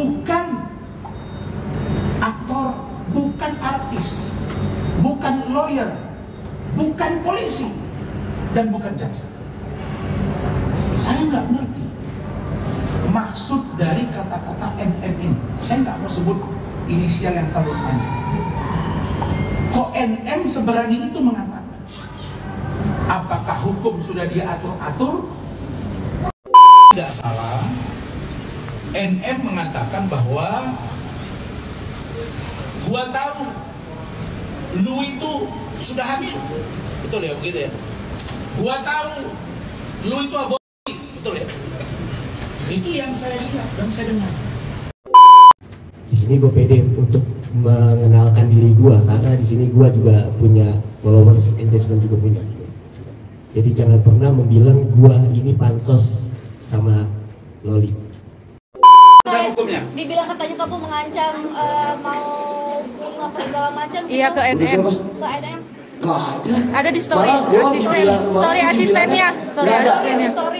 bukan aktor, bukan artis, bukan lawyer, bukan polisi, dan bukan jaksa. Saya nggak ngerti maksud dari kata-kata NM ini. Saya nggak mau sebut inisial yang terlalu panjang. Kok NM seberani itu mengatakan? Apakah hukum sudah diatur-atur? Tidak salah. NM mengatakan bahwa gua tahu lu itu sudah hamil, betul ya, begitu ya? Gua tahu lu itu aborsi, betul ya? Itu yang saya lihat dan saya dengar. Di sini gue pede untuk mengenalkan diri gue karena di sini gue juga punya followers, engagement juga punya. Jadi jangan pernah membilang gue ini pansos sama Loli. Hukumnya. Dibilang katanya kamu mengancam mau ngapain segala macam. Iya ke NM. Ke NM. Ada di story asistennya.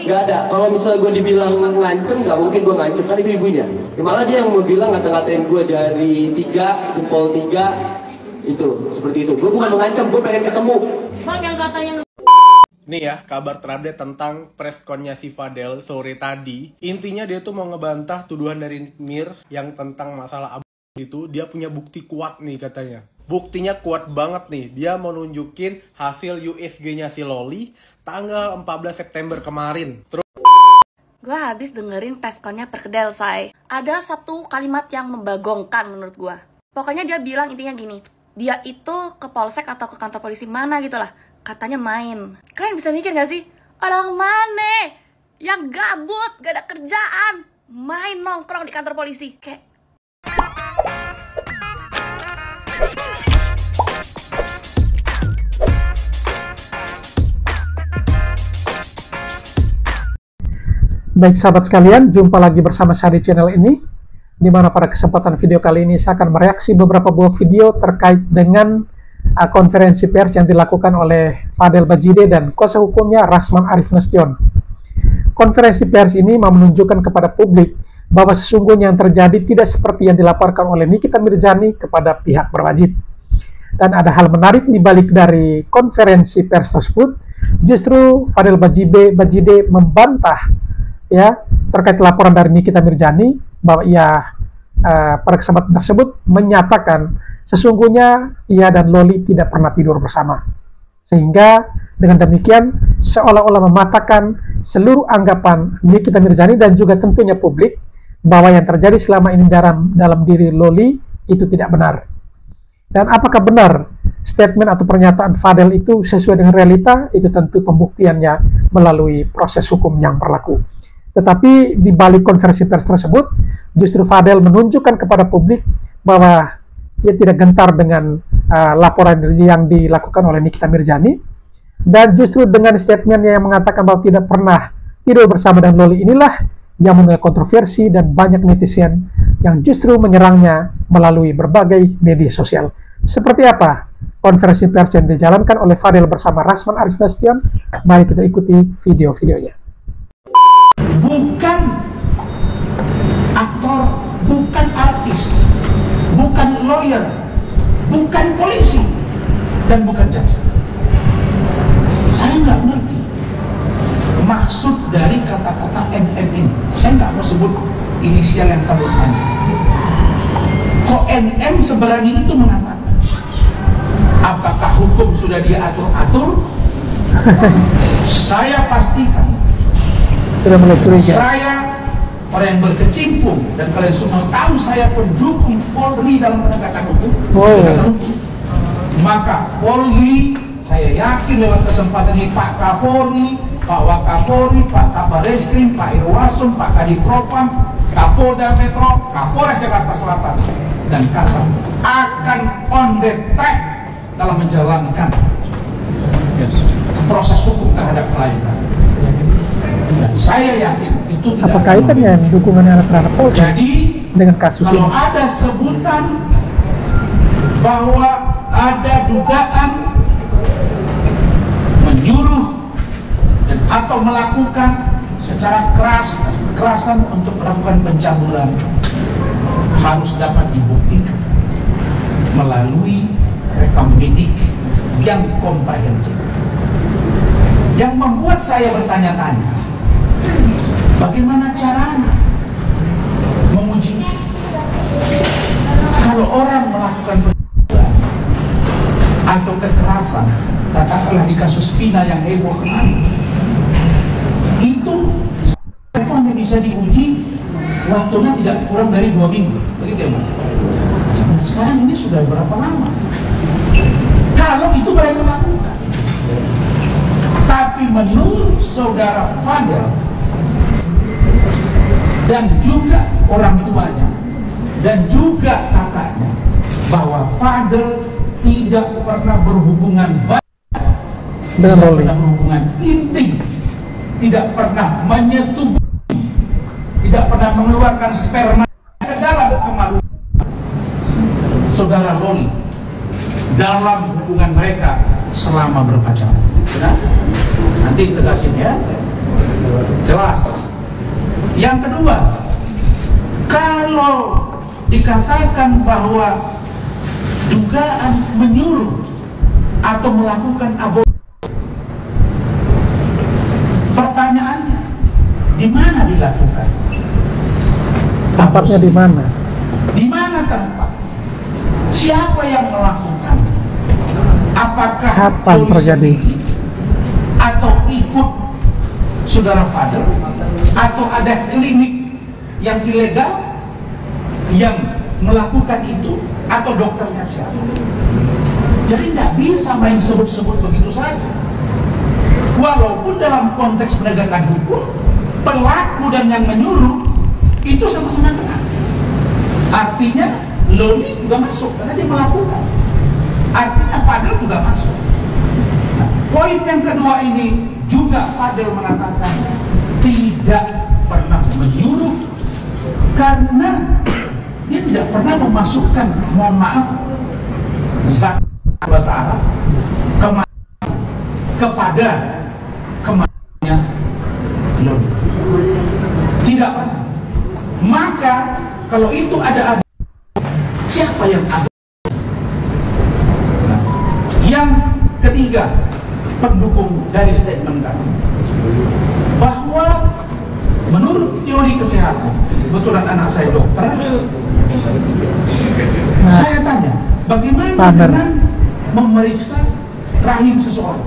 Gak ada. Kalau misalnya gue dibilang ngancem, gak mungkin gue ngancem, kan itu ibunya. Ya, malah dia yang mau bilang ngata-ngatain gue dari 3, jempol 3, itu seperti itu. Gue bukan mengancam, gue pengen ketemu. Bang yang katanya. Nih ya, kabar terupdate tentang pressconnya si Fadel sore tadi. Intinya dia tuh mau ngebantah tuduhan dari Mir yang tentang masalah aborsi itu. Dia punya bukti kuat nih katanya. Buktinya kuat banget nih. Dia mau nunjukin hasil USG-nya si Loli tanggal 14 September kemarin. Terus Gue habis dengerin pressconnya Perkedel, say. Ada satu kalimat yang membagongkan menurut gue. Pokoknya dia bilang intinya gini. Dia itu ke polsek atau ke kantor polisi mana gitu lah. Katanya main. Kalian bisa mikir gak sih? Orang mana yang gabut, gak ada kerjaan, main nongkrong di kantor polisi? Kayak Baik sahabat sekalian, jumpa lagi bersama saya di channel ini, di mana pada kesempatan video kali ini saya akan mereaksi beberapa buah video terkait dengan konferensi pers yang dilakukan oleh Fadel Bajide dan kuasa hukumnya Rasman Arif Nasution. Konferensi pers ini mau menunjukkan kepada publik bahwa sesungguhnya yang terjadi tidak seperti yang dilaporkan oleh Nikita Mirzani kepada pihak berwajib. Dan ada hal menarik di balik dari konferensi pers tersebut, justru Fadel Bajide membantah ya terkait laporan dari Nikita Mirzani bahwa ia pada kesempatan tersebut menyatakan sesungguhnya ia dan Loli tidak pernah tidur bersama, sehingga dengan demikian seolah-olah mematahkan seluruh anggapan Nikita Mirzani dan juga tentunya publik bahwa yang terjadi selama ini dalam diri Loli itu tidak benar. Dan apakah benar statement atau pernyataan Fadel itu sesuai dengan realita, itu tentu pembuktiannya melalui proses hukum yang berlaku. Tetapi di balik konferensi pers tersebut, justru Fadel menunjukkan kepada publik bahwa ia tidak gentar dengan laporan yang dilakukan oleh Nikita Mirzani, dan justru dengan statementnya yang mengatakan bahwa tidak pernah tidur bersama dengan Loli inilah yang menuai kontroversi dan banyak netizen yang justru menyerangnya melalui berbagai media sosial. Seperti apa konferensi pers yang dijalankan oleh Fadel bersama Rasman Arif Nasution? Mari kita ikuti video-videonya. Bukan aktor, bukan artis, bukan lawyer, bukan polisi, dan bukan jaksa. Saya nggak ngerti maksud dari kata-kata NM ini. Saya nggak mau sebut inisial yang terlalu panjang. Kok NM seberani itu mengatakan? Apakah hukum sudah diatur-atur? Saya pastikan Sudah mulai curiga. saya orang yang berkecimpung, dan kalian semua tahu saya pendukung Polri dalam penegakan hukum. Maka Polri, saya yakin lewat kesempatan ini Pak Kapolri, Pak Wakapolri, Pak Kabareskrim, Pak Irwasum, Pak Kadipropam, Kapolda Metro, Kapolres Jakarta Selatan, dan Kasat akan on the track dalam menjalankan proses hukum terhadap klien. Dan saya yakin itu tidak. Apa kaitannya dukungan anak terhadap Polri dengan kasus kalau ini? ada sebutan bahwa ada dugaan menyuruh dan atau melakukan secara kekerasan untuk melakukan pencabulan, harus dapat dibuktikan melalui rekam medik yang komprehensif. Yang membuat saya bertanya-tanya, bagaimana caranya menguji kalau orang melakukan perbuatan atau kekerasan, katakanlah di kasus Vina yang heboh kemarin, itu hanya bisa diuji waktunya tidak kurang dari 2 minggu, begitu ya Mas? Sekarang ini sudah berapa lama? Kalau itu mereka lakukan, tapi menurut saudara Fadel dan juga orang tuanya dan juga kakaknya, bahwa Fadel tidak pernah berhubungan baik, tidak pernah berhubungan intim, tidak pernah menyetubuhi, tidak pernah mengeluarkan sperma ke dalam kemaluan saudara Loli dalam hubungan mereka selama berpacaran. Benar? Nanti tegasin ya, jelas. Yang kedua, kalau dikatakan bahwa dugaan menyuruh atau melakukan aborsi, pertanyaannya, di mana dilakukan? Tempatnya di mana? Di mana tempat? Siapa yang melakukan? Apakah Kapan terjadi? Atau ikut saudara Fadel? Atau ada klinik yang ilegal yang melakukan itu? Atau dokternya siapa? Jadi nggak bisa main sebut-sebut begitu saja. Walaupun dalam konteks penegakan hukum, pelaku dan yang menyuruh itu sama-sama kena. Artinya Loli juga masuk karena dia melakukan. Artinya Fadel juga masuk. Nah, poin yang kedua ini juga Fadel mengatakan tidak pernah menyuruh karena dia tidak pernah memasukkan, mohon maaf, zat bahasa Arab kepada kematiannya Loli. Tidak pernah. Maka kalau itu ada siapa yang ada? Nah, yang ketiga, pendukung dari statement kami bahwa menurut teori kesehatan, kebetulan anak saya dokter, saya tanya, bagaimana dengan memeriksa rahim seseorang?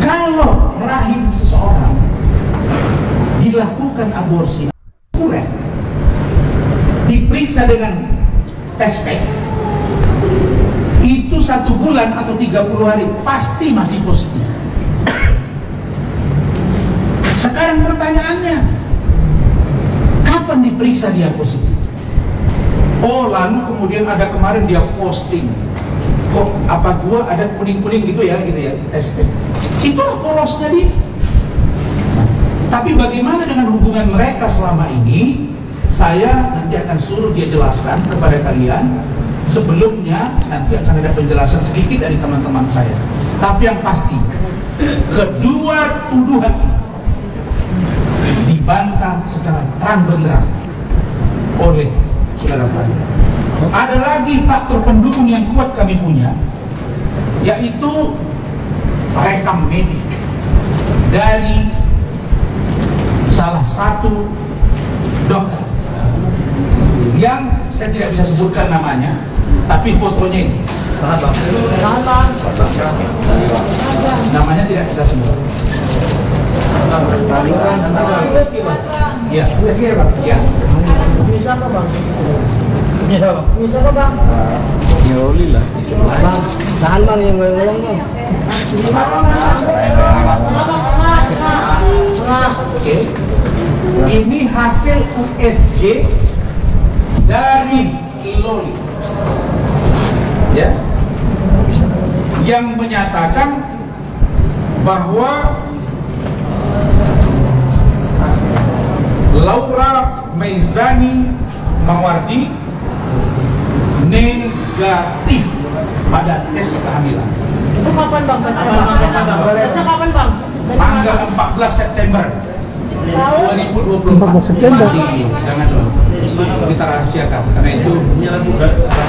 Kalau rahim seseorang dilakukan aborsi akurat, diperiksa dengan tes pack, itu 1 bulan atau 30 hari pasti masih positif. Sekarang pertanyaannya, kapan diperiksa dia positif? Oh, lalu kemudian ada kemarin dia posting, kok apa gua ada kuning-kuning gitu ya tes pack. Itulah polosnya dia. Tapi bagaimana dengan hubungan mereka selama ini? Saya nanti akan suruh dia jelaskan kepada kalian. Sebelumnya nanti akan ada penjelasan sedikit dari teman-teman saya. Tapi yang pasti, kedua tuduhan dibantah secara terang benderang oleh saudara Fadel. Ada lagi faktor pendukung yang kuat kami punya, yaitu rekam medik dari salah satu dokter yang saya tidak bisa sebutkan namanya, tapi fotonya ini. Namanya tidak kita sebut. Iya. Iya. Bisa apa bang? Bisa apa bang? Nyoli lah. Bang, tahan bang yang ngolong bang. Oke. Ini hasil USG dari Loli, ya, yang menyatakan bahwa Laura Meizani Mawardi negatif pada tes kehamilan. Itu kapan bang? Tesnya kapan bang? Tanggal 14 September 2024. 14 September. Jangan dulu. Kita dirahasiakan. Karena itu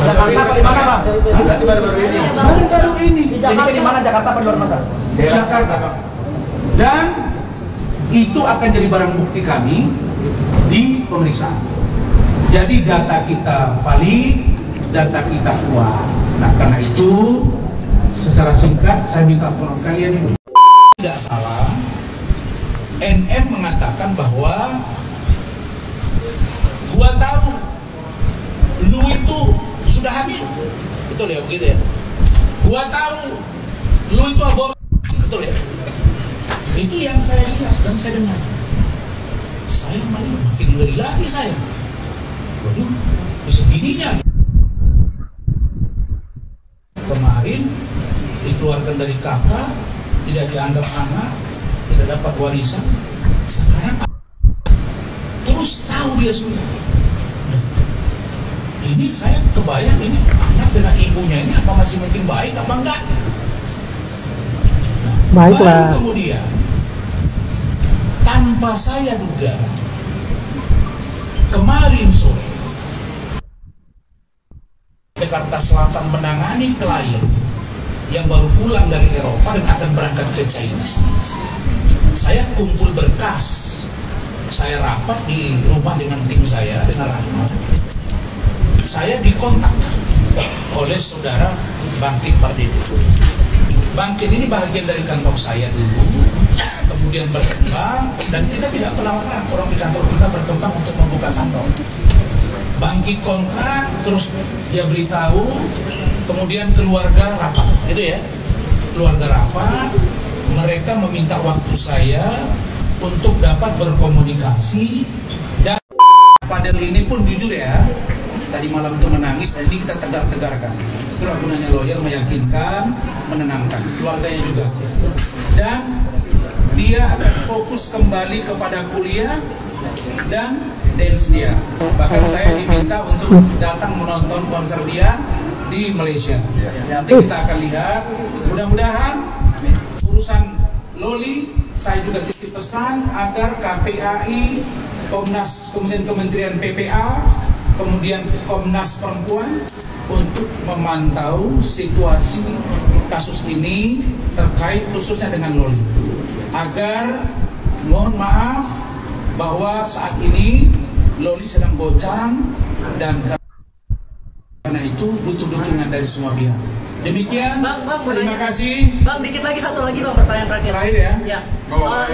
Jakarta apa di mana, Bang? berarti baru-baru ini. Baru-baru ini. Ini di mana, Jakarta apa di luar kota? Jakarta. Dan itu akan jadi barang bukti kami di pemeriksaan. Jadi data kita valid, data kita kuat. Nah, karena itu secara singkat saya minta tolong kalian ini. Tidak salah, NM mengatakan bahwa gua tahu lu itu sudah hamil, betul ya, begitu ya. Gua tahu lu itu abortus, betul ya. Itu yang saya lihat dan saya dengar. Saya malah makin ngeri lagi saya. Waduh, segininya. Kemarin dikeluarkan dari kakak, tidak dianggap anak, tidak dapat warisan. Sekarang terus tahu dia sudah. Ini saya kebayang ini anak dengan ibunya ini apa masih mungkin baik apa enggak? Nah, Baiklah. baru kemudian tanpa saya duga kemarin sore Jakarta Selatan menangani klien yang baru pulang dari Eropa dan akan berangkat ke China. Saya kumpul berkas, saya rapat di rumah dengan tim saya, dengan Rahmat. Saya dikontak oleh saudara Bangkit Pardede. Bangkit ini bagian dari kantor saya dulu, kemudian berkembang, dan kita tidak pelan-pelan, orang di kantor kita berkembang untuk membuka kantor. Bangkit kontrak, terus dia beritahu, kemudian keluarga rapat, itu ya, keluarga rapat, mereka meminta waktu saya untuk dapat berkomunikasi, dan Fadel ini pun jujur ya, tadi malam itu menangis, dan ini kita tegar-tegarkan. Setelah gunanya lawyer meyakinkan, menenangkan keluarganya juga, dan dia akan fokus kembali kepada kuliah dan dance dia. Bahkan saya diminta untuk datang menonton konser dia di Malaysia. Nanti kita akan lihat. Mudah-mudahan urusan Loli, saya juga titip pesan agar KPAI, Komnas, kemudian Kementerian PPA, kemudian Komnas Perempuan untuk memantau situasi kasus ini terkait khususnya dengan Loli, agar mohon maaf bahwa saat ini Loli sedang bocang dan karena itu butuh dukungan dari semua pihak. Demikian, Bang, terima kasih. Bang, dikit lagi satu lagi bang, pertanyaan terakhir. Terakhir ya. Ya.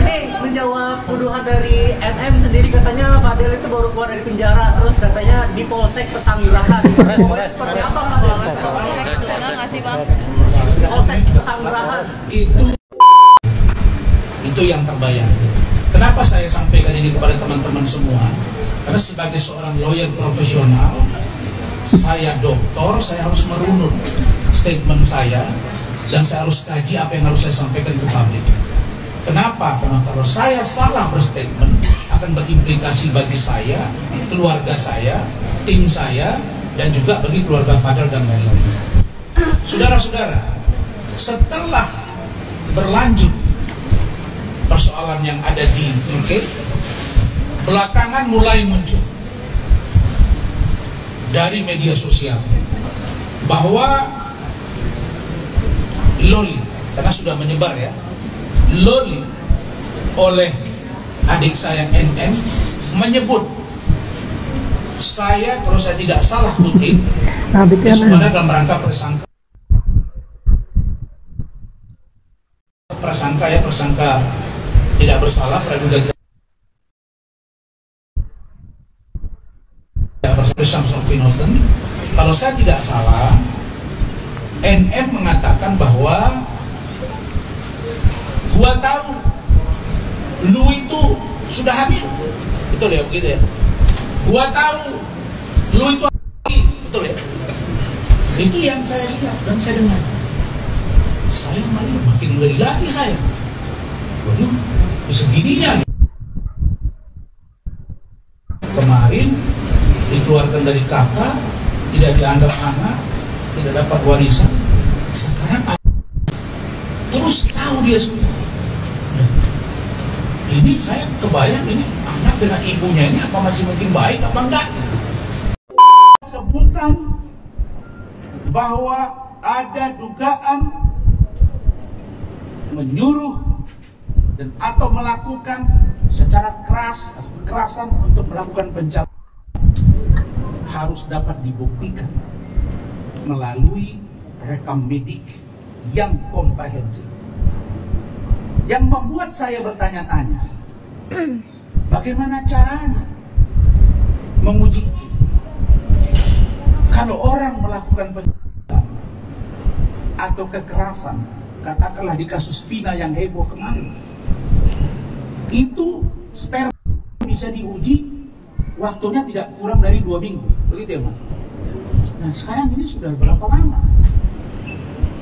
Ini menjawab tuduhan dari NM sendiri, katanya Fadel itu baru keluar dari penjara, terus katanya di Polsek Pesanggerahan. Seperti apa Fadel? Polsek Pesanggerahan. Itu yang terbayang. Kenapa saya sampaikan ini kepada teman-teman semua? Karena sebagai seorang lawyer profesional, saya doktor, saya harus merunut statement saya, dan saya harus kaji apa yang harus saya sampaikan ke publik. Kenapa? Karena kalau saya salah berstatement akan berimplikasi bagi saya, keluarga saya, tim saya, dan juga bagi keluarga Fadel dan lain-lain. Saudara-saudara, setelah berlanjut persoalan yang ada di UK, belakangan mulai muncul dari media sosial bahwa Loli, karena sudah menyebar ya, Loli oleh adik saya NM menyebut saya, kalau saya tidak salah kutip, sebenarnya dalam rangka prasangka tidak bersalah, praduga tidak presumption of innocence. Kalau saya tidak salah, NM mengatakan bahwa gua tahu lu itu sudah hamil, betul ya, begitu ya. Gua tahu lu itu hamil, betul ya. Itu yang saya lihat dan saya dengar. Saya malah makin ngeri lagi saya. Waduh, segininya. Kemarin dikeluarkan dari kakak, tidak dianggap anak, tidak dapat warisan. Sekarang terus tahu dia sudah. Ini saya kebayang ini anak dengan ibunya ini apa masih mungkin baik apa enggak? menemukan bahwa ada dugaan menyuruh dan atau melakukan secara keras atau kekerasan untuk melakukan pencabulan, harus dapat dibuktikan melalui rekam medik yang komprehensif. Yang membuat saya bertanya-tanya, bagaimana caranya menguji itu? Kalau orang melakukan pencabulan atau kekerasan, katakanlah di kasus Vina yang heboh kemarin, itu sperma bisa diuji waktunya tidak kurang dari 2 minggu, begitu ya Mas? Nah sekarang ini sudah berapa lama?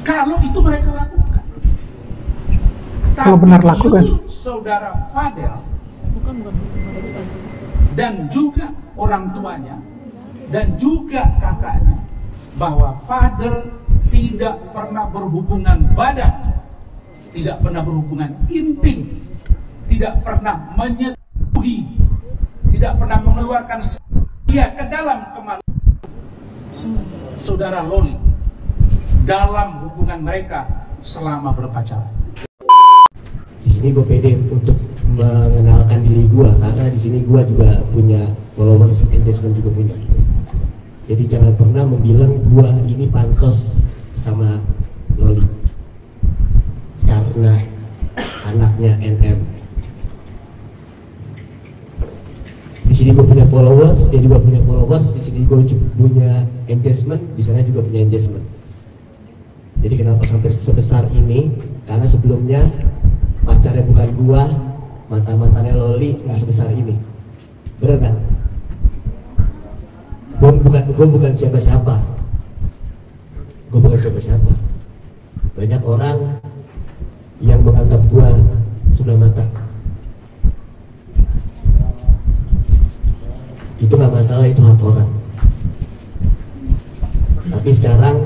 Kalau itu mereka lakukan, kalau benar lakukan, saudara Fadel dan juga orang tuanya dan juga kakaknya, bahwa Fadel tidak pernah berhubungan badan, tidak pernah berhubungan intim, tidak pernah menyetubuhi, tidak pernah mengeluarkan dia ke dalam kemaluan saudara Loli dalam hubungan mereka selama berpacaran. Di sini gue pede untuk mengenalkan diri gue, karena di sini gue juga punya followers, engagement juga punya. Jadi jangan pernah membilang gue ini pansos sama Loli karena anaknya NM. Di sini gue punya followers, dia juga punya followers. Di sini gue punya engagement, di sana juga punya engagement. Jadi kenapa sampai sebesar ini? Karena sebelumnya pacarnya bukan gua, mantannya Loli nggak sebesar ini. Bener kan? Gue bukan siapa-siapa. Gue bukan siapa-siapa. Banyak orang yang menganggap gua sebelah mata. Itu nggak masalah, itu hak orang. Tapi sekarang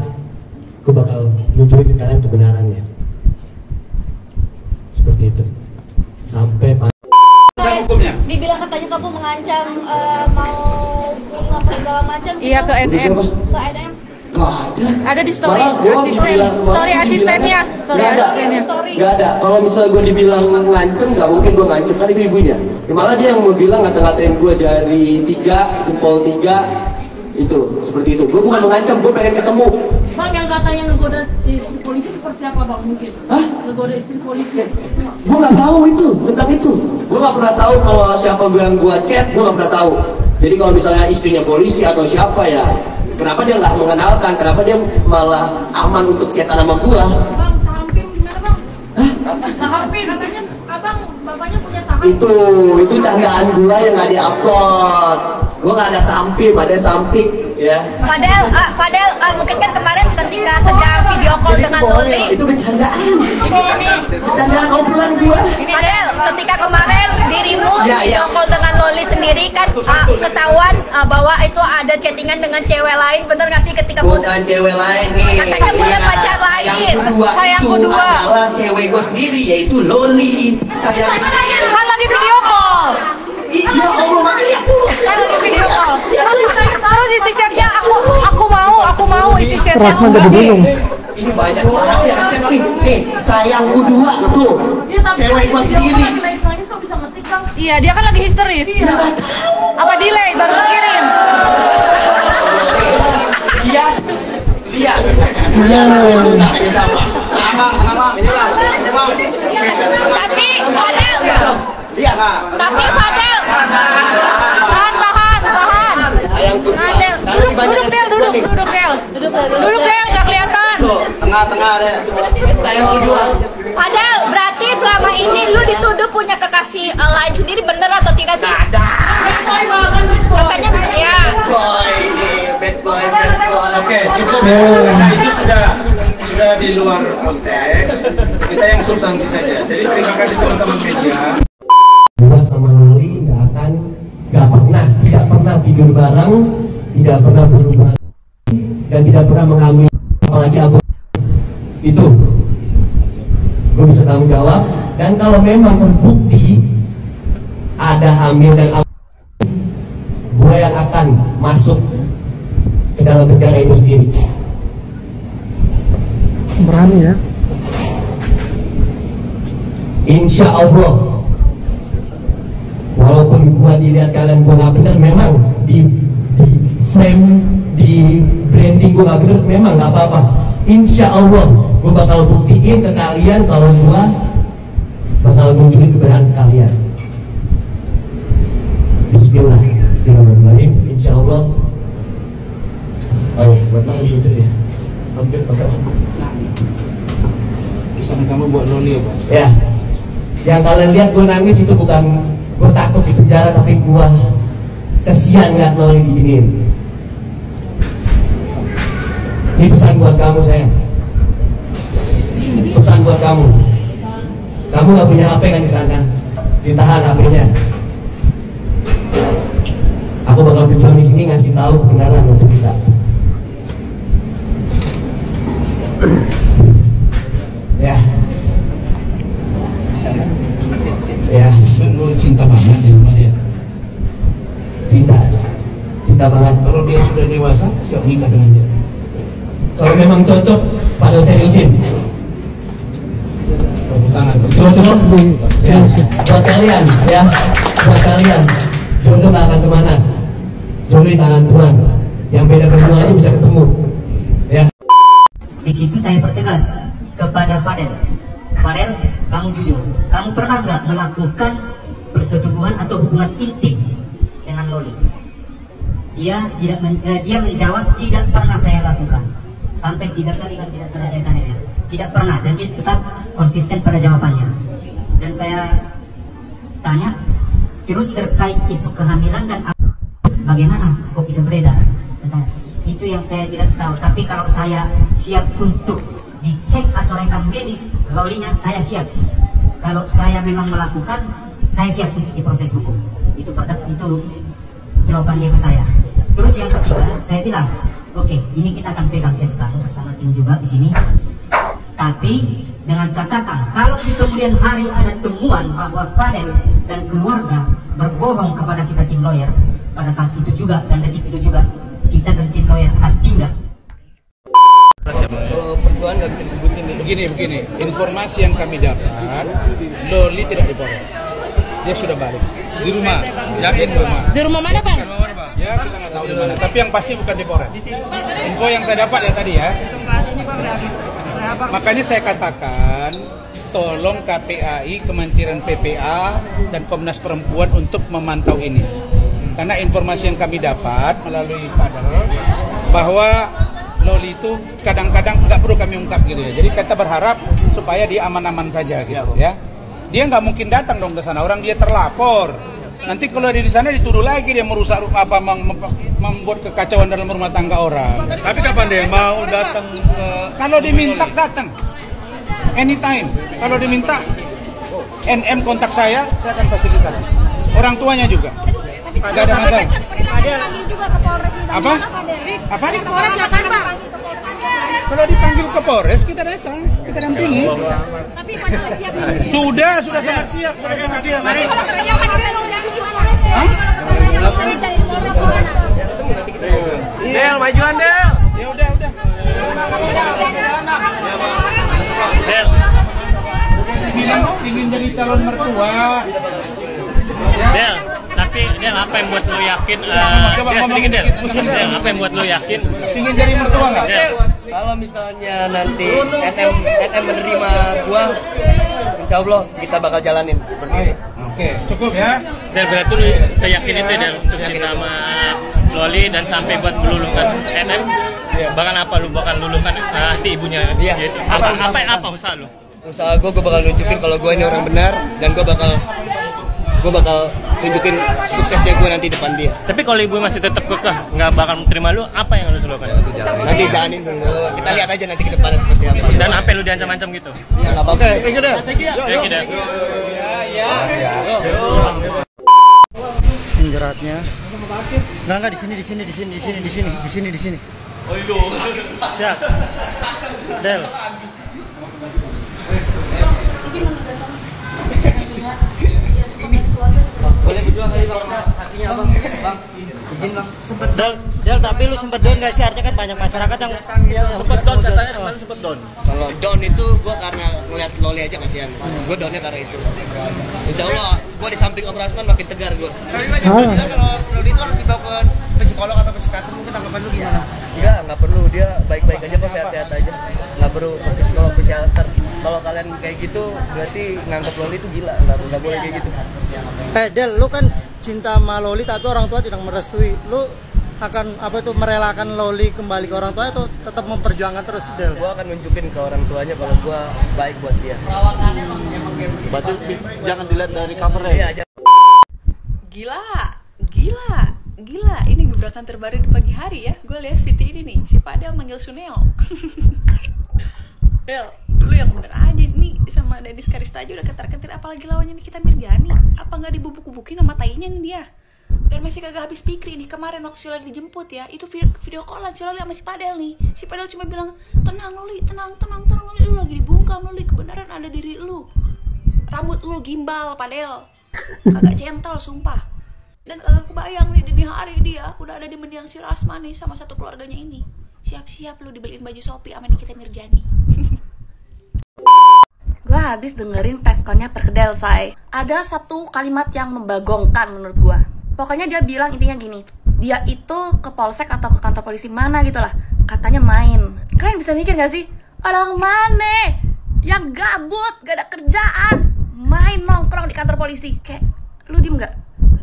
gue bakal nunjukin ke kalian kebenarannya. Seperti itu. Sampai Hukumnya. Dibilang katanya kamu mengancam mau apa segala macam. Iya, ke NM. Ke NM. Ada di story asistennya. Gak ada. Kalau misalnya gue dibilang ngancem, gak mungkin gue ngancem, kan itu ibunya. Ya, malah dia yang mau bilang ngata-ngatain gue dari 3, jempol 3. Itu, seperti itu. Gue bukan mengancam, gue pengen ketemu. Bang, yang katanya ngegoda istri polisi seperti apa Bang mungkin? Hah? Ngegoda istri polisi. Gue nggak tahu itu, tentang itu. Gue nggak pernah tahu kalau siapa yang gue chat, gue nggak pernah tahu. Jadi kalau misalnya istrinya polisi atau siapa ya, kenapa dia nggak mengenalkan? Kenapa dia malah aman untuk chatan sama gue? Bang, sahampim gimana Bang? Hah? Sahampim, katanya abang, bapaknya punya saham. Itu candaan gue yang nggak diupload. Gue nggak ada samping, ada samping, ya. Fadel, mungkin kan kemarin ketika sedang video call dengan Loli. Itu bercandaan. Bercandaan obrolan gue. Fadel, ketika kemarin dirimu video call dengan Loli sendiri kan ketahuan bahwa itu ada chattingan dengan cewek lain, bener nggak sih ketika Bukan cewek lain nih. Katanya punya pacar lain. Yang kedua adalah cewek gue sendiri, yaitu Loli. Saya kan lagi video call. Iya, Allah, makanya lihat dulu. Kan lagi video call. Terus isi chatnya aku mau isi chatnya. Rasman jadi bingung. Ini banyak banget ya chat nih. Sayangku 2 tuh. Cewek gue sendiri. Lagi nangis kok bisa ngetik Bang? Iya, dia kan lagi histeris. Apa delay baru kirim? Lihat. Sama. Tapi Fadel, tahan. Duduk Del, nggak kelihatan. Tengah deh. Sayang kedua. Fadel, berarti selama ini lu dituduh punya kekasih lain sendiri, bener atau tidak sih? Ada. Katanya ya. Bad boy. Oke, cukup ya. Karena itu sudah di luar konteks. Kita yang substansi saja. Jadi terima kasih teman-teman media. Gua sama Loli tidak pernah tidur bareng, tidak pernah berhubungan, dan tidak pernah mengambil, apalagi aku. Itu gue bisa tanggung jawab. Dan kalau memang terbukti ada hamil dan gue yang akan masuk ke dalam negara itu sendiri. Berani ya. Insya Allah, walaupun gua dilihat kalian gua nggak bener, memang di frame, di branding gua nggak bener, memang nggak apa-apa. Insya Allah gua bakal buktiin ke kalian kalau gua bakal munculin kebenaran ke kalian. Bismillahirrahmanirrahim. Insya Allah. Oh, buat apa gitu ya? Hampir pakai. Pesan kamu buat Loli ya, Pak? Ya, yang kalian lihat gue nangis itu bukan gue takut di penjara, tapi gue kesian ngeliat Loli diginiin. Ini pesan buat kamu, sayang. Pesan buat kamu. Kamu gak punya HP kan di sana? Ditahan HP-nya. Aku bakal berjuang di sini ngasih tahu kebenaran untuk kita. Ya. Ya. Lu cinta banget sama dia. Cinta banget. Kalau dia sudah dewasa, siap nikah dengan dia. Kalau memang cocok, pada seriusin. Jodoh, ya, buat kalian, ya, buat kalian, jodoh nggak akan kemana. Jodoh di tangan Tuhan. Yang beda berdua aja bisa ketemu. Ya. Di situ saya pertegas kepada Fadel. Fadel, kamu jujur. Kamu pernah nggak melakukan persetubuhan atau hubungan intim dengan Loli? Dia menjawab tidak pernah saya lakukan. Sampai 3 kali kan tidak salah saya tanya. Tidak pernah, dan dia tetap konsisten pada jawabannya. Dan saya tanya terus terkait isu kehamilan dan bagaimana kok bisa beredar? Itu yang saya tidak tahu. Tapi kalau saya siap untuk dicek atau rekam medis Lolinya, saya siap. Kalau saya memang melakukan, saya siap untuk diproses hukum. Itu jawaban dia ke saya. Terus yang ketiga, saya bilang, oke, ini kita akan pegang SK bersama tim juga di sini. Tapi dengan catatan, kalau di kemudian hari ada temuan bahwa Fadel dan keluarga berbohong kepada kita tim lawyer, pada saat itu juga dan detik itu juga kita dan tim lawyer akan tindak. Begini, informasi yang kami dapat, Loli tidak di Polres. Dia sudah balik di rumah, yakin di rumah. Di rumah mana, Bang? Ya, kita nggak tahu di mana. Tapi yang pasti bukan di Polres. Info yang saya dapat ya tadi ya. Makanya saya katakan, tolong KPAI, Kementerian PPA dan Komnas Perempuan untuk memantau ini. Karena informasi yang kami dapat melalui Fadel bahwa Loli itu kadang-kadang nggak perlu kami ungkap gitu ya. Jadi kita berharap supaya dia aman-aman saja gitu ya. Dia nggak mungkin datang dong ke sana. Orang dia terlapor. Nanti kalau dia di sana dituduh lagi dia merusak membuat kekacauan dalam rumah tangga orang. Tapi kapan dia mau datang? Kalau diminta datang, anytime. Kalau diminta, NM kontak saya akan fasilitasi. Orang tuanya juga. Tidak ada masalah. Apa? Kalau dipanggil ke Polres kita datang, kita dampingi. Tapi pada siap. Sudah sangat siap. Tapi kalau katanya Del, majuan Del. Ya udah. Del. Ingin jadi calon mertua. Del, tapi Del apa yang buat lo yakin? Del sedikit Del. Del, apa yang buat lo yakin? Ingin jadi mertua nggak? Del. Kalau misalnya nanti NM menerima gua, insya Allah kita bakal jalanin seperti itu. Oke, cukup ya. Del, berarti lu seyakin itu Del untuk cinta sama Loli dan sampai buat meluluhkan NM. Bahkan apa lu bakal luluhkan hati ibunya? Iya. Apa usaha lu? Usaha gue bakal nunjukin kalau gue ini orang benar, dan gue bakal tunjukin suksesnya gue nanti depan dia. Tapi kalau ibu masih tetap kekeh nggak bakal menerima lu, apa yang harus lu lakukan? Nanti jalanin dulu. Kita lihat aja nanti ke depannya seperti apa. Dan sampai lu diancam-ancam gitu? Ya nggak apa-apa. Thank you Del. Menjeratnya. Enggak di sini. Siap. Del. Boleh berdua kali bang, kakinya abang. izin bang. Sempet Del, tapi lu sempet down gak sih? Artinya kan banyak masyarakat yang sempet down, katanya kemarin sempet down. Kalau down itu gue karena ngeliat Loli aja kasihan. Gue downnya karena itu. Insya Allah gue di samping Om Rasman makin tegar gue. Tapi banyak yang bilang kalau Loli itu harus dibawa ke psikolog atau psikiater, mungkin tanggapan lu gimana? Nggak perlu, dia baik-baik aja kok, sehat-sehat aja. Nggak perlu ke psikolog, psikiater. Kalau kalian kayak gitu berarti nganggap Loli itu gila, nggak boleh kayak gitu. Del, lu kan cinta sama Loli tapi orang tua tidak merestui. Lu akan merelakan Loli kembali ke orang tua atau tetap memperjuangkan terus, Del? Gua akan nunjukin ke orang tuanya kalau gua baik buat dia. Berarti jangan dilihat dari covernya. Iya, Gila, ini gebrakan terbaru di pagi hari ya. Gue lihat VT ini nih, si Padel manggil Suneo. Del, lu yang bener aja nih, sama Dennis Karista aja udah ketar-ketir, apalagi lawannya Nikita Mirzani. Apa nggak dibubuk-bubukin sama tainya nih dia? Dan masih kagak habis pikir nih, kemarin waktu si Loli dijemput ya, itu video callan si Loli sama si Padel nih. Si Padel cuma bilang, tenang Loli, tenang Loli, lu lagi dibungkam Loli, kebenaran ada diri lu. Rambut lu gimbal Padel, kagak gentle sumpah. Dan kagak kebayang nih di hari dia udah ada di mendiang si Rasman nih sama satu keluarganya ini. Siap-siap lu dibeliin baju Shopee sama Nikita Mirzani. Gue habis dengerin preskonnya Perkedel, say. Ada satu kalimat yang membagongkan menurut gue. Pokoknya dia bilang intinya gini, dia itu ke polsek atau ke kantor polisi mana gitu lah, katanya main. Kalian bisa mikir gak sih, orang mana yang gabut, gak ada kerjaan, main nongkrong di kantor polisi? Kayak, lu diem gak?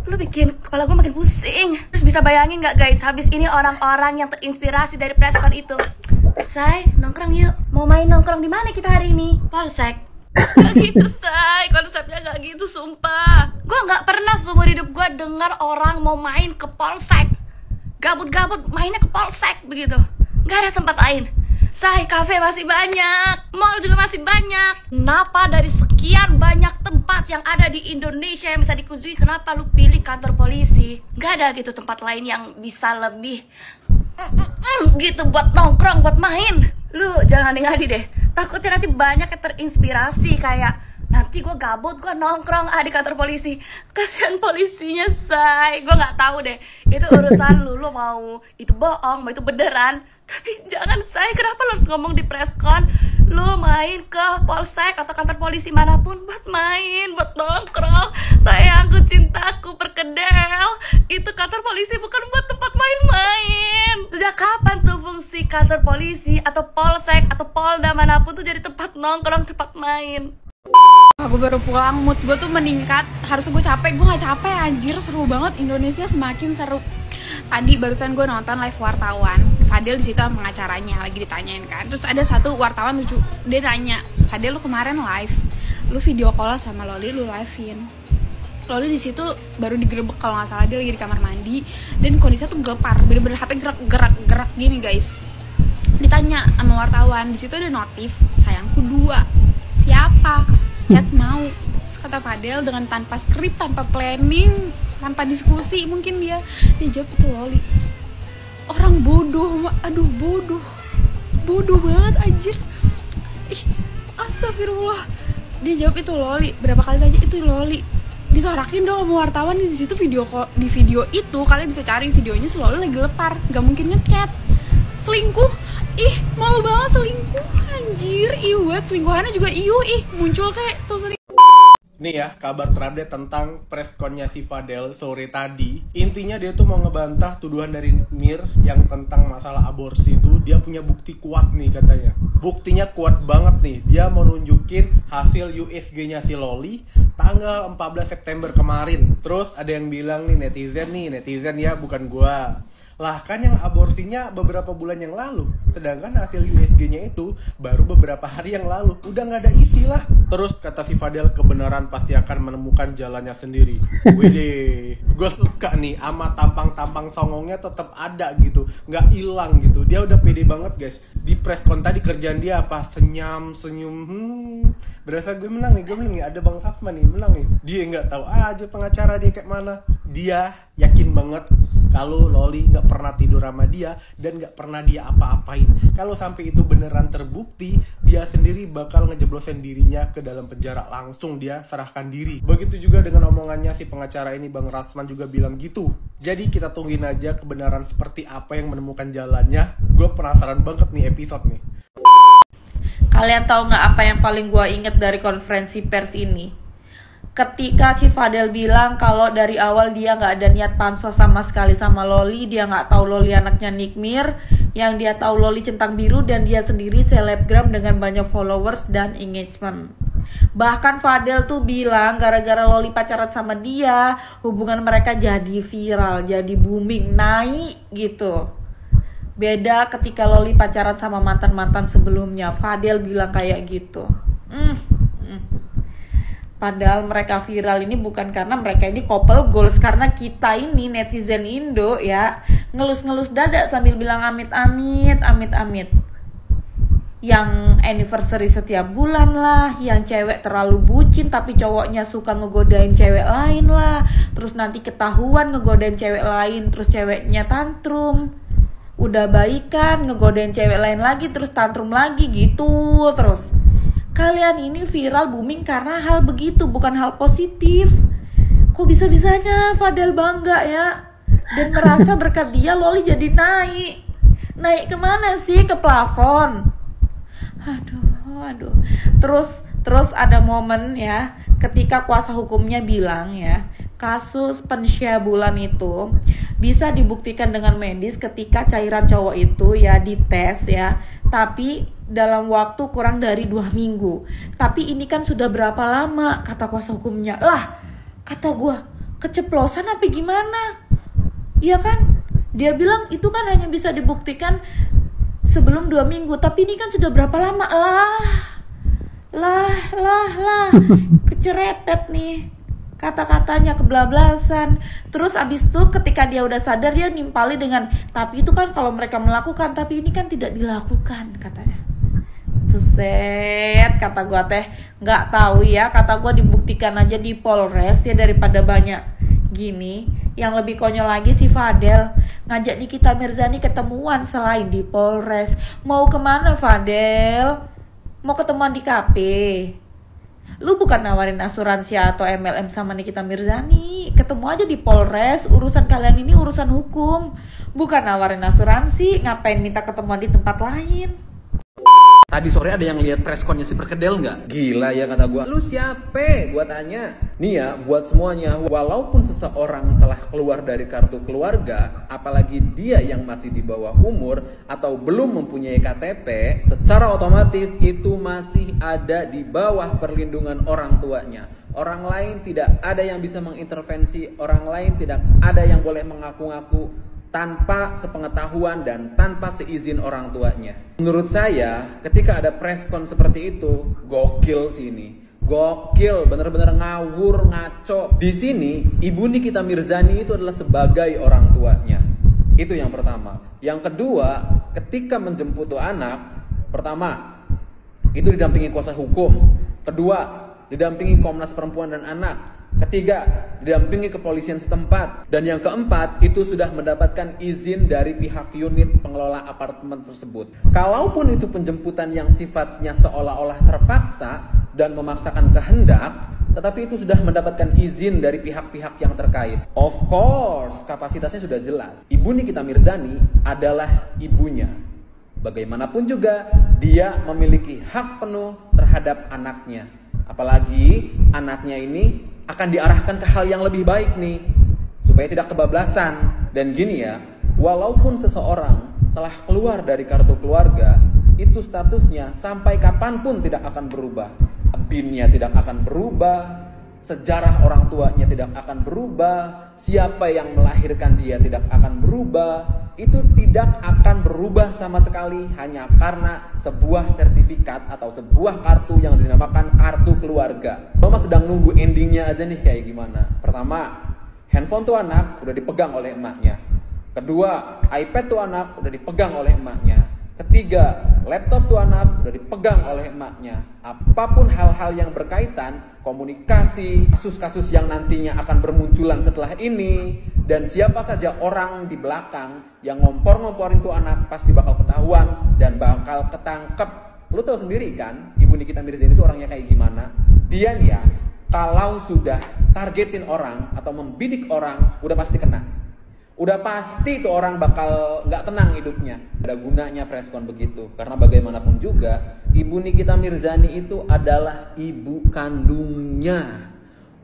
Lu bikin kepala gue makin pusing. Terus bisa bayangin gak guys, habis ini orang-orang yang terinspirasi dari preskon itu, say, nongkrong yuk. Mau main nongkrong di mana kita hari ini? Polsek. Gak gitu, say, konsepnya gak gitu, sumpah. Gue gak pernah seumur hidup gue dengar orang mau main ke polsek. Gabut-gabut mainnya ke polsek begitu. Gak ada tempat lain. Say, kafe masih banyak, mall juga masih banyak. Kenapa dari sekian banyak tempat yang ada di Indonesia yang bisa dikunjungi, kenapa lu pilih kantor polisi? Gak ada gitu tempat lain yang bisa lebih gitu buat nongkrong, buat main. Lu jangan ngadi deh, takutnya nanti banyak yang terinspirasi kayak nanti gue gabut, gue nongkrong di kantor polisi. Kasihan polisinya, say. Gue nggak tahu deh, itu urusan lu mau itu bohong, mau itu beneran. Tapi jangan, say, kenapa lu harus ngomong di preskon lu main ke polsek atau kantor polisi manapun buat main, buat nongkrong? Sayangku, cintaku, Perkedel, itu kantor polisi bukan buat tempat main-main. Sejak kapan tuh fungsi kantor polisi atau polsek atau polda manapun tuh jadi tempat nongkrong, tempat main? Gue baru pulang, mood gue tuh meningkat. Harusnya gue capek, gue gak capek, anjir. Seru banget, Indonesia semakin seru. Tadi barusan gue nonton live wartawan, Fadel di situ sama pengacaranya lagi ditanyain kan. Terus ada satu wartawan lucu, dia nanya, Fadel lu kemarin live, lu video call sama Loli, lu live-in. Loli di situ baru digerebek kalau nggak salah, dia lagi di kamar mandi dan kondisinya tuh gelepar, bener-bener HP gerak gini guys. Ditanya sama wartawan, di situ ada notif, sayangku 2, siapa? Chat mau. Terus kata Fadel dengan tanpa skrip, tanpa planning, tanpa diskusi, mungkin dia jawab itu Loli. Orang bodoh, aduh bodoh banget anjir. Ih, astagfirullah. Dia jawab itu Loli, berapa kali tanya itu Loli. Disorakin dong sama wartawan di situ di video itu kalian bisa cari videonya, selalu lagi lepar, nggak mungkin ngechat. Selingkuh, ih malu banget selingkuh, anjir, iwet selingkuhannya juga muncul kayak tuh selingkuh. Nih ya, kabar terupdate tentang preskonnya si Fadel sore tadi. Intinya dia tuh mau ngebantah tuduhan dari Mir yang tentang masalah aborsi itu. Dia punya bukti kuat nih katanya. Buktinya kuat banget nih. Dia mau nunjukin hasil USG-nya si Loli tanggal 14 September kemarin. Terus ada yang bilang nih, netizen ya, bukan gua. Lah kan yang aborsinya beberapa bulan yang lalu, sedangkan hasil USG-nya itu baru beberapa hari yang lalu. Udah nggak ada isi lah. Terus kata si Fadel, kebenaran pasti akan menemukan jalannya sendiri. Widih, gue suka nih ama tampang-tampang songongnya tetap ada gitu, nggak hilang gitu. Dia udah pede banget guys. Di preskon tadi kerjaan dia apa? Senyum. Berasa gue menang nih. Ada Bang Rasman nih menang nih. Dia nggak tahu aja pengacara dia kayak mana. dia yakin banget kalau Loli nggak pernah tidur sama dia dan nggak pernah dia apa-apain. Kalau sampai itu beneran terbukti, dia sendiri bakal ngejeblosin dirinya ke dalam penjara, langsung dia serahkan diri. Begitu juga dengan omongannya si pengacara ini, Bang Rasman juga bilang gitu. Jadi kita tungguin aja kebenaran seperti apa yang menemukan jalannya. Gue penasaran banget nih episode nih. Kalian tahu nggak apa yang paling gue inget dari konferensi pers ini? Ketika si Fadel bilang kalau dari awal dia nggak ada niat pansos sama sekali sama Loli, dia nggak tahu Loli anaknya Nick Mir, yang dia tahu Loli centang biru dan dia sendiri selebgram dengan banyak followers dan engagement. Bahkan Fadel tuh bilang gara-gara Loli pacaran sama dia, hubungan mereka jadi viral, jadi booming, naik gitu. Beda ketika Loli pacaran sama mantan-mantan sebelumnya, Fadel bilang kayak gitu. Padahal mereka viral ini bukan karena mereka ini couple goals, karena kita ini netizen Indo ya ngelus-ngelus dada sambil bilang amit-amit, amit-amit. Yang anniversary setiap bulan lah, yang cewek terlalu bucin tapi cowoknya suka ngegodain cewek lain lah, terus nanti ketahuan ngegodain cewek lain, terus ceweknya tantrum. Udah baikan, ngegodain cewek lain lagi, terus tantrum lagi gitu terus. Kalian ini viral booming karena hal begitu, bukan hal positif. Kok bisa-bisanya Fadel bangga ya? Dan merasa berkat dia Loli jadi naik. Naik kemana sih? Ke plafon. Aduh. Terus ada momen ya, ketika kuasa hukumnya bilang ya, kasus pensyabulan itu bisa dibuktikan dengan medis ketika cairan cowok itu ya dites ya, tapi dalam waktu kurang dari 2 minggu. Tapi ini kan sudah berapa lama, kata kuasa hukumnya. Lah, kata gua, keceplosan apa gimana? Iya kan? Dia bilang itu kan hanya bisa dibuktikan sebelum 2 minggu, tapi ini kan sudah berapa lama? Lah, keceretet nih. Kata-katanya kebablasan. Terus abis itu ketika dia udah sadar, dia nimpali dengan, tapi itu kan kalau mereka melakukan, tapi ini kan tidak dilakukan, katanya. Buset, kata gua teh, nggak tahu ya, kata gua dibuktikan aja di Polres ya daripada banyak gini. Yang lebih konyol lagi si Fadel ngajak Nikita Mirzani ketemuan selain di Polres. Mau kemana Fadel? Mau ketemuan di kafe? Lu bukan nawarin asuransi atau MLM sama Nikita Mirzani, ketemu aja di Polres. Urusan kalian ini urusan hukum, bukan nawarin asuransi. Ngapain minta ketemuan di tempat lain? Tadi sore ada yang lihat preskonnya si Perkedel nggak? Gila ya, kata gua. Lu siapa? Gua tanya. Nih ya, buat semuanya, walaupun seseorang telah keluar dari kartu keluarga, apalagi dia yang masih di bawah umur atau belum mempunyai KTP, secara otomatis itu masih ada di bawah perlindungan orang tuanya. Orang lain tidak ada yang bisa mengintervensi, orang lain tidak ada yang boleh mengaku-ngaku tanpa sepengetahuan dan tanpa seizin orang tuanya. Menurut saya, ketika ada preskon seperti itu, gokil sih ini. Gokil, bener-bener ngawur, ngaco. Di sini, Ibu Nikita Mirzani itu adalah sebagai orang tuanya. Itu yang pertama. Yang kedua, ketika menjemput tuh anak, pertama, itu didampingi kuasa hukum. Kedua, didampingi Komnas Perempuan dan Anak. Ketiga, didampingi kepolisian setempat. Dan yang keempat, itu sudah mendapatkan izin dari pihak unit pengelola apartemen tersebut. Kalaupun itu penjemputan yang sifatnya seolah-olah terpaksa dan memaksakan kehendak, tetapi itu sudah mendapatkan izin dari pihak-pihak yang terkait. Of course, kapasitasnya sudah jelas. Ibu Nikita Mirzani adalah ibunya. Bagaimanapun juga, dia memiliki hak penuh terhadap anaknya. Apalagi anaknya ini akan diarahkan ke hal yang lebih baik nih, supaya tidak kebablasan. Dan gini ya, walaupun seseorang telah keluar dari kartu keluarga, itu statusnya sampai kapanpun tidak akan berubah. BIN-nya tidak akan berubah, sejarah orang tuanya tidak akan berubah, siapa yang melahirkan dia tidak akan berubah. Itu tidak akan berubah sama sekali hanya karena sebuah sertifikat atau sebuah kartu yang dinamakan kartu keluarga. Mama sedang nunggu endingnya aja nih kayak gimana. Pertama, handphone tuh anak udah dipegang oleh emaknya. Kedua, iPad tuh anak udah dipegang oleh emaknya. Ketiga, laptop tuh anak udah dipegang oleh emaknya. Apapun hal-hal yang berkaitan komunikasi, kasus-kasus yang nantinya akan bermunculan setelah ini, dan siapa saja orang di belakang yang ngompor-ngomporin tuh anak pasti bakal ketahuan dan bakal ketangkep. Lu tahu sendiri kan, Ibu Nikita Mirzani itu orangnya kayak gimana? Dia nih ya, kalau sudah targetin orang atau membidik orang, udah pasti kena. Udah pasti tuh orang bakal nggak tenang hidupnya. Ada gunanya preskon begitu, karena bagaimanapun juga Ibu Nikita Mirzani itu adalah ibu kandungnya,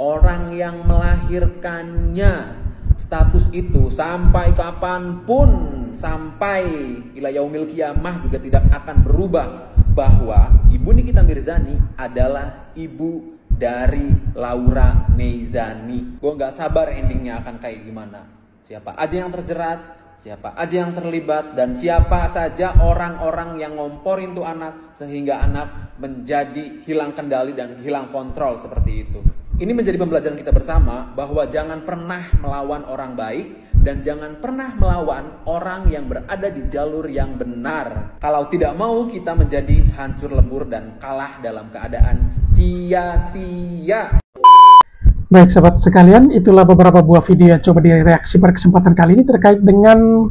orang yang melahirkannya. Status itu sampai kapanpun, sampai ila yaumil kiamah juga tidak akan berubah, bahwa Ibu Nikita Mirzani adalah ibu dari Laura Meizani. Gue nggak sabar endingnya akan kayak gimana. Siapa aja yang terjerat, siapa aja yang terlibat, dan siapa saja orang-orang yang ngomporin tuh anak sehingga anak menjadi hilang kendali dan hilang kontrol seperti itu. Ini menjadi pembelajaran kita bersama bahwa jangan pernah melawan orang baik dan jangan pernah melawan orang yang berada di jalur yang benar. Kalau tidak mau kita menjadi hancur lebur dan kalah dalam keadaan sia-sia. Baik sahabat sekalian, itulah beberapa buah video yang coba direaksi pada kesempatan kali ini terkait dengan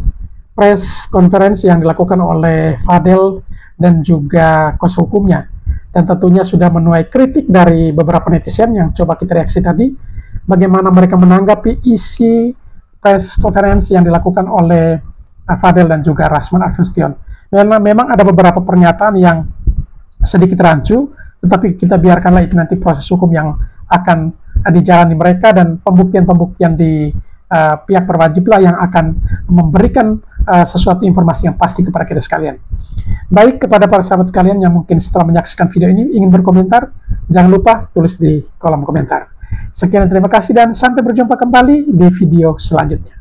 press conference yang dilakukan oleh Fadel dan juga kuasa hukumnya. Dan tentunya sudah menuai kritik dari beberapa netizen yang coba kita reaksi tadi. Bagaimana mereka menanggapi isi press conference yang dilakukan oleh Fadel dan juga Rasman Arvention. Memang ada beberapa pernyataan yang sedikit rancu, tetapi kita biarkanlah itu nanti proses hukum yang akan dijalani mereka, dan pembuktian-pembuktian di pihak berwajib lah yang akan memberikan sesuatu informasi yang pasti kepada kita sekalian. Baik, kepada para sahabat sekalian yang mungkin setelah menyaksikan video ini ingin berkomentar, jangan lupa tulis di kolom komentar. Sekian, terima kasih dan sampai berjumpa kembali di video selanjutnya.